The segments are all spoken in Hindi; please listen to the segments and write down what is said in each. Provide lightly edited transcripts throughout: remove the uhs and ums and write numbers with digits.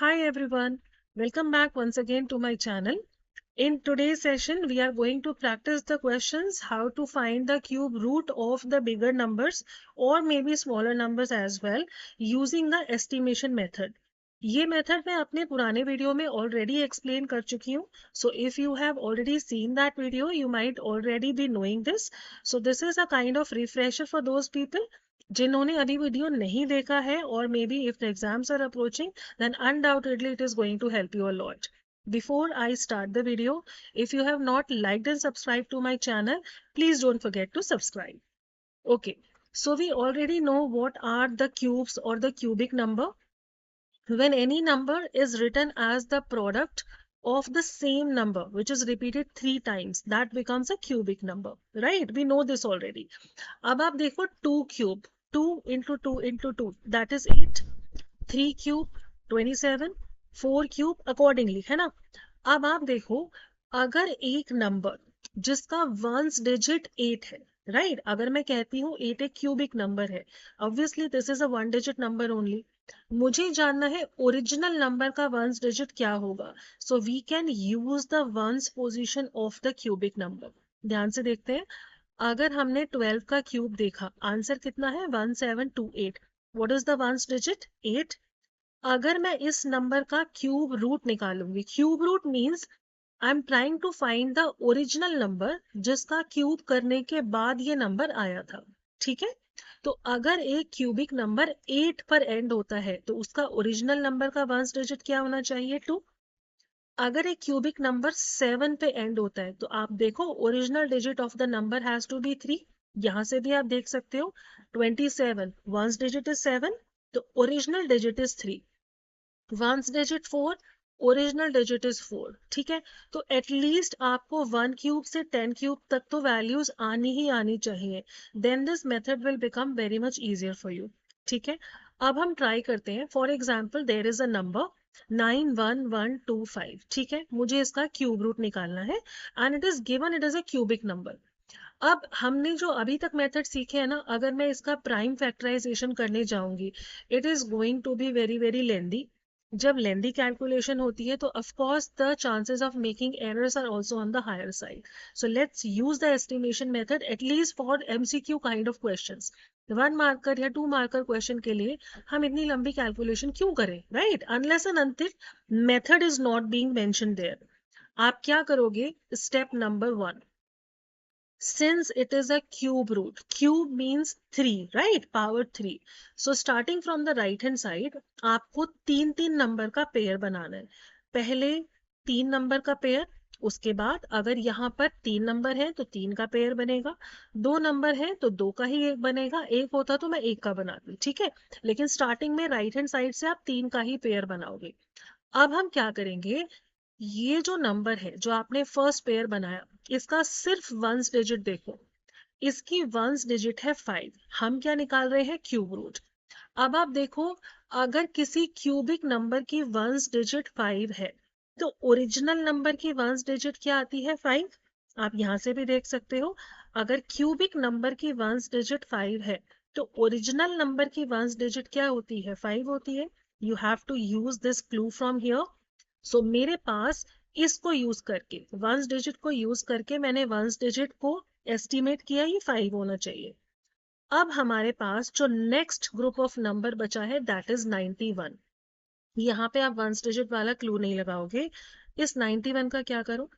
Hi everyone, welcome back once again to my channel. In today's session, we are going to practice the questions how to find the cube root of the bigger numbers or maybe smaller numbers as well using the estimation method. ये मेथड मैं अपने पुराने वीडियो में ऑलरेडी एक्सप्लेन कर चुकी हूँ. So if you have already seen that video, you might already be knowing this. So this is a kind of refresher for those people जिन्होंने अभी वीडियो नहीं देखा है और maybe if the exams are approaching then undoubtedly it is going to help you a lot. Before I start the video, if you have not liked and subscribed to my channel, please don't forget to subscribe. Okay, so we already know what are the cubes or the cubic number. When any number is written as the product of the same number which is repeated 3 times, that becomes a cubic number, right? We know this already. अब आप देखो 2 cube, 2 into 2 into 2, that is 8. 3 cube 27, 4 cube accordingly, है ना. अब आप देखो, अगर एक नंबर जिसका वंस डिजिट 8 है, राइट, अगर मैं कहती हूँ 8 एक क्यूबिक नंबर है, obviously this is a 1 digit number only. मुझे जानना है ओरिजिनल नंबर का वंस डिजिट क्या होगा. So we can use the ones position of the cubic number. ध्यान से देखते हैं. अगर हमने 12 का क्यूब देखा, आंसर कितना है 1728. What is the ones digit 8. अगर मैं इस नंबर का क्यूब रूट निकालूंगी, cube root means I am trying to find the original number जिसका क्यूब करने के बाद ये नंबर आया था. ठीक है. तो अगर एक क्यूबिक नंबर 8 पर एंड होता है तो उसका ओरिजिनल नंबर का वंस डिजिट क्या होना चाहिए 2. अगर एक क्यूबिक नंबर 7 पे एंड होता है तो आप देखो original digit of the number has to be 3. यहां से भी आप देख सकते हो 27 वंस डिजिट इज 7, तो original digit is 3. Ones digit 4, original digit is 4. ठीक है. तो एटलीस्ट आपको 1 क्यूब से 10 क्यूब तक तो वैल्यूज आनी ही आनी चाहिए. Then this method will become very much easier for you. ठीक है. अब हम ट्राई करते हैं. For example there is a number 91125. ठीक है. मुझे इसका क्यूब रूट निकालना है and it is given, it is a cubic number. अब हमने जो अभी तक मेथड सीखे हैं ना, अगर मैं इसका प्राइम फैक्टराइजेशन करने जाऊंगी, it is going to be very very lengthy. जब लेंदी कैलकुलेशन होती है तो of course the chances of making errors are also on the higher side. So let's use the estimation method at least for MCQ kind of questions. 1 marker या 2 मार्कर क्वेश्चन के लिए हम इतनी लंबी कैलकुलेशन क्यों करें, right, unless and until method is not being mentioned there. आप क्या करोगे. Step number 1, since it is a cube root, cube means 3, right, power 3. So starting from the right hand side, आपको 3 नंबर का पेयर बनाना है. पहले 3 नंबर का पेयर, उसके बाद अगर यहाँ पर 3 नंबर है तो 3 का पेयर बनेगा, 2 नंबर है तो 2 का ही एक बनेगा. एक होता तो मैं 1 का बनाती. ठीक है. लेकिन स्टार्टिंग में राइट हैंड साइड से आप 3 का ही पेयर बनाओगे. अब हम क्या करेंगे, ये जो नंबर है जो आपने फर्स्ट पेयर बनाया, इसका सिर्फ वंस डिजिट देखो. इसकी वंस डिजिट है 5. हम क्या निकाल रहे हैं, क्यूब रूट. अब आप देखो, अगर किसी क्यूबिक नंबर की वंस डिजिट 5 है तो ओरिजिनल नंबर की वंस डिजिट क्या आती है 5. आप यहां से भी देख सकते हो, अगर क्यूबिक नंबर की वंस डिजिट 5 है तो ओरिजिनल नंबर की वंस डिजिट क्या होती है 5 होती है. You have to use this clue from here. So मेरे पास इसको यूज करके, वंस डिजिट को यूज करके मैंने वंस डिजिट को एस्टिमेट किया, ये 5 होना चाहिए. अब हमारे पास जो नेक्स्ट ग्रुप ऑफ नंबर बचा है दैट इज 91. यहाँ पे आप वंस डिजिट वाला क्लू नहीं लगाओगे. इस 91 का क्या करो,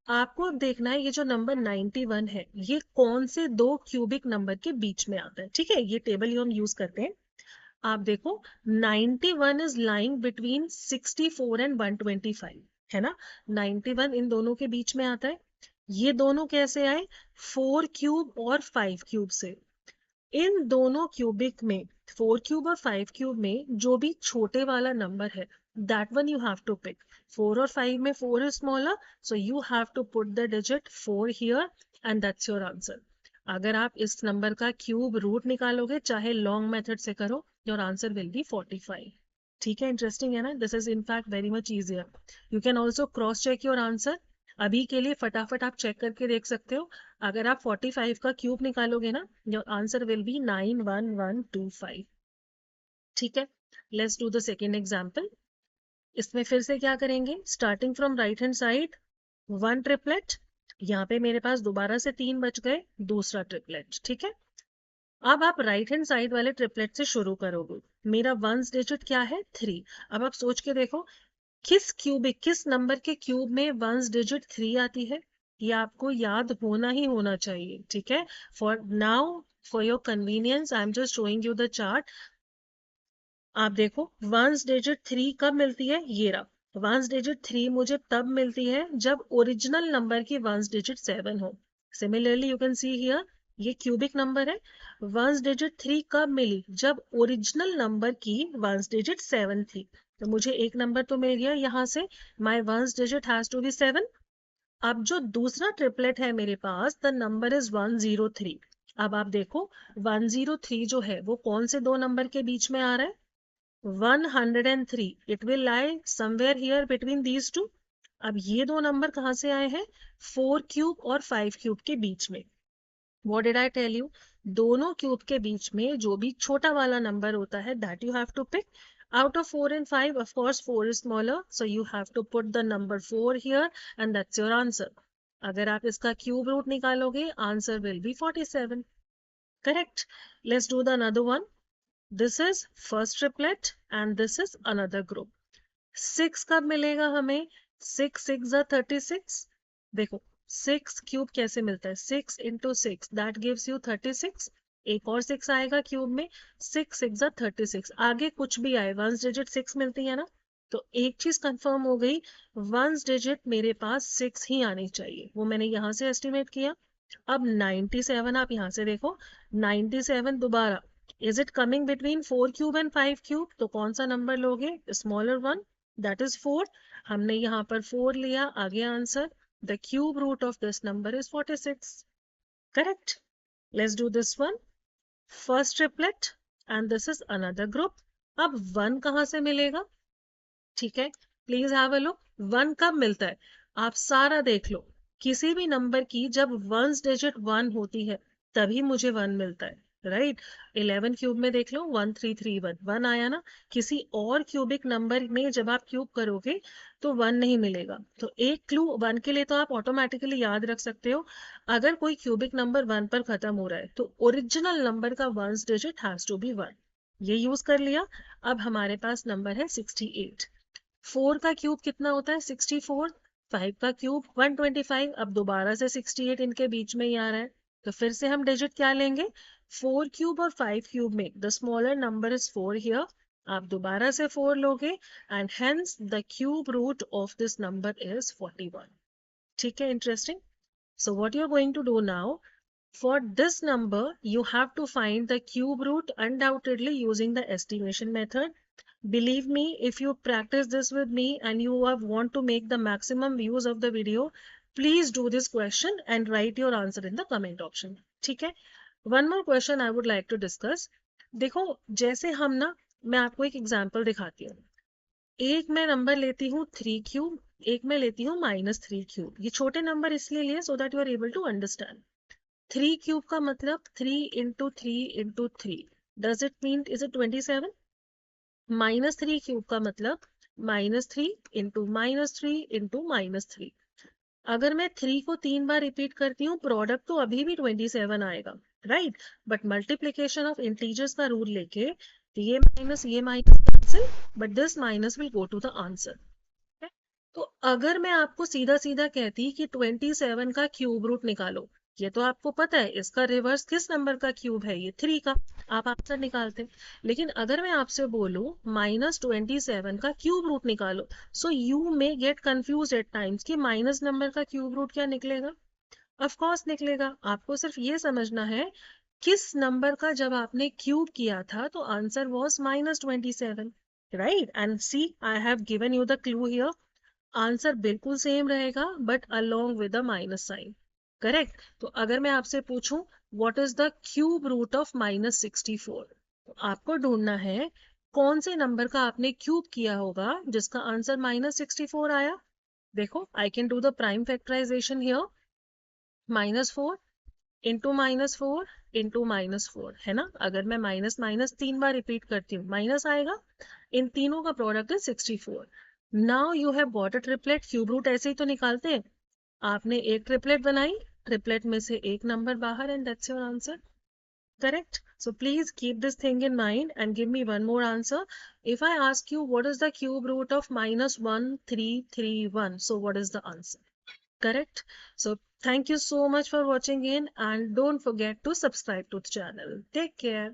आपको अब देखना है ये जो नंबर 91 है ये कौन से दो क्यूबिक नंबर के बीच में आता है. ठीक है. ये टेबल हम यूज करते हैं. आप देखो 91 इज लाइंग बिटवीन 64 एंड 125, है ना. 91 इन दोनों के बीच में आता है. ये दोनों कैसे आए, 4 क्यूब और 5 क्यूब से. इन दोनों क्यूबिक में, 4 क्यूब और 5 क्यूब में जो भी छोटे वाला नंबर है that one you have to pick. 4 और 5 में 4 is smaller, so you have to put the digit 4 here and that's your answer. अगर आप इस नंबर का क्यूब रूट निकालोगे, चाहे लॉन्ग मेथड से करो, योर आंसर विल बी 45. ठीक है. इंटरेस्टिंग है ना. This is in fact very much easier. You can also cross check your answer. अभी के लिए फटाफट आप चेक करके देख सकते हो. अगर आप 45 का क्यूब निकालोगे ना, योर आंसर विल बी 91125. ठीक है. Let's do the second example. इसमें फिर से क्या करेंगे, starting from right hand side 1 triplet, यहाँ पे मेरे पास दोबारा से 3 बच गए, दूसरा ट्रिपलेट, ठीक है। अब आप राइट हैंड साइड वाले ट्रिपलेट से शुरू करोगे। मेरा वंस डिजिट क्या है, 3। अब आप सोच के देखो किस नंबर के क्यूब में वंस डिजिट 3 आती है, ये आपको याद होना ही होना चाहिए, ठीक है। For now, for your convenience, I am just showing you the chart. आप देखो वंस डिजिट 3 कब मिलती है, ये रहा। वंस डिजिट 3 मुझे तब मिलती है जब ओरिजिनल नंबर की वंस डिजिट 7 हो। Similarly you can see here, ये क्यूबिक नंबर है। वंस डिजिट 3 कब मिली, जब ओरिजिनल नंबर की वंस डिजिट 7 थी। तो मुझे एक नंबर तो मिल गया यहाँ से, my ones digit has to be 7। अब जो दूसरा ट्रिपलेट है मेरे पास, द नंबर इज 103। अब आप देखो 103 जो है वो कौन से दो नंबर के बीच में आ रहा है, 103। It will lie somewhere here between these two. अब ये दो नंबर कहाँ से आए हैं, 4 क्यूब और 5 क्यूब के बीच में। What did I tell you, दोनों क्यूब के बीच में जो भी छोटा वाला नंबर होता है, that you have to pick. Out of 4 and 5, of course 4 is smaller, so you have to put the number 4 here and that's your answer. अगर आप इसका क्यूब रूट निकालोगे, answer will be 47. Correct. Let's do the another one. This is first triplet and this is another group. 6 कब मिलेगा हमें, 6 6 36। देखो 6 क्यूब कैसे मिलता है, 6 into 6 that gives you 36। एक और 6 आएगा क्यूब में, 6 6 36। आगे कुछ भी आए, वंस डिजिट 6 मिलती है ना, तो एक चीज कंफर्म हो गई, वंस डिजिट मेरे पास 6 ही आनी चाहिए। वो मैंने यहाँ से एस्टिमेट किया। अब 97 आप यहाँ से देखो, 97 दोबारा, is it coming between 4 cube and 5 cube, तो कौन सा नंबर लोगे, स्मॉलर वन, दैट इज 4। हमने यहाँ पर 4 लिया, आगे answer, the cube root of this number is 46। Correct. Let's do this one, first triplet and this is another group. अब 1 कहाँ से मिलेगा, ठीक है, प्लीज हैव अ लुक। 1 कब मिलता है, आप सारा देख लो, किसी भी नंबर की जब वंस डिजिट 1 होती है तभी मुझे 1 मिलता है, राइट। 11 क्यूब में देख लो, 1331, 1 आया ना। किसी और क्यूबिक नंबर में जब आप क्यूब करोगे तो 1 नहीं मिलेगा। तो एक क्लू 1 के लिए तो आप ऑटोमेटिकली याद रख सकते हो, अगर कोई क्यूबिक नंबर 1 पर खत्म हो रहा है तो ओरिजिनल नंबर का ones digit has to be 1। ये यूज कर लिया। अब हमारे पास नंबर है 68। 4 का क्यूब कितना होता है, 64। 5 का क्यूब 125। अब दोबारा से 68 इनके बीच में ही आ रहा है, तो फिर से हम डिजिट क्या लेंगे, 4 क्यूब और 5 क्यूब में the smaller number is 4 here. आप दोबारा से 4 लोगे and hence the cube root of this number is 41। ठीक है, interesting. So what you are going to do now, for this number you have to find the cube root undoubtedly using the estimation method. Believe me, if you practice this with me and you want to make the maximum views of the video, please do this question and write your answer in the comment option. ठीक है। One more question I would like to discuss. देखो जैसे हम ना, मैं आपको एक एग्जांपल दिखाती हूँ। एक मैं नंबर लेती हूँ 3 क्यूब, एक मैं लेती हूँ -3 क्यूब। ये छोटे नंबर इसलिए लिए so that you are able to understand. 3 cube का मतलब 3 into 3 into 3, does it mean is it 27? -3 cube का मतलब -3 into -3 into -3। अगर मैं 3 को 3 बार रिपीट करती हूँ, प्रोडक्ट तो अभी भी 27 आएगा, right. But multiplication of integers का रूल लेके ये minus cancel, but this minus will go to the answer. तो अगर मैं आपको सीधा सीधा कहती कि 27 का क्यूब रूट निकालो, ये तो आपको पता है, इसका रिवर्स किस नंबर का क्यूब है, ये 3 का, आप आंसर निकालते। लेकिन अगर मैं आपसे बोलूं -27 का क्यूब रूट निकालो, so you may get confuse at times कि माइनस नंबर का क्यूब रूट क्या निकलेगा। ऑफ कोर्स निकलेगा, आपको सिर्फ ये समझना है किस नंबर का जब आपने क्यूब किया था तो answer was -27, right. And see I have given you the clue here, answer बिल्कुल सेम रहेगा but along with the minus sign, correct. तो अगर मैं आपसे पूछूं what is the cube root of -64, तो आपको ढूंढना है कौन से नंबर का आपने क्यूब किया होगा जिसका आंसर -64 आया। देखो I can do the prime factorization here, -4 into -4 into -4 है ना। अगर मैं माइनस माइनस 3 बार रिपीट करती हूँ, माइनस आएगा, इन तीनों का प्रोडक्ट है 64। Now you have got a triplet, cube root ऐसे ही तो निकालते हैं, आपने एक ट्रिपलेट बनाई, ट्रिपलेट में से एक नंबर बाहर, and that's your answer. Correct? So please keep this thing in mind and give me one more answer. If I ask you what is the cube root of -1331, so what is the answer? Correct? So thank you so much for watching in, and don't forget to subscribe to the channel. Take care.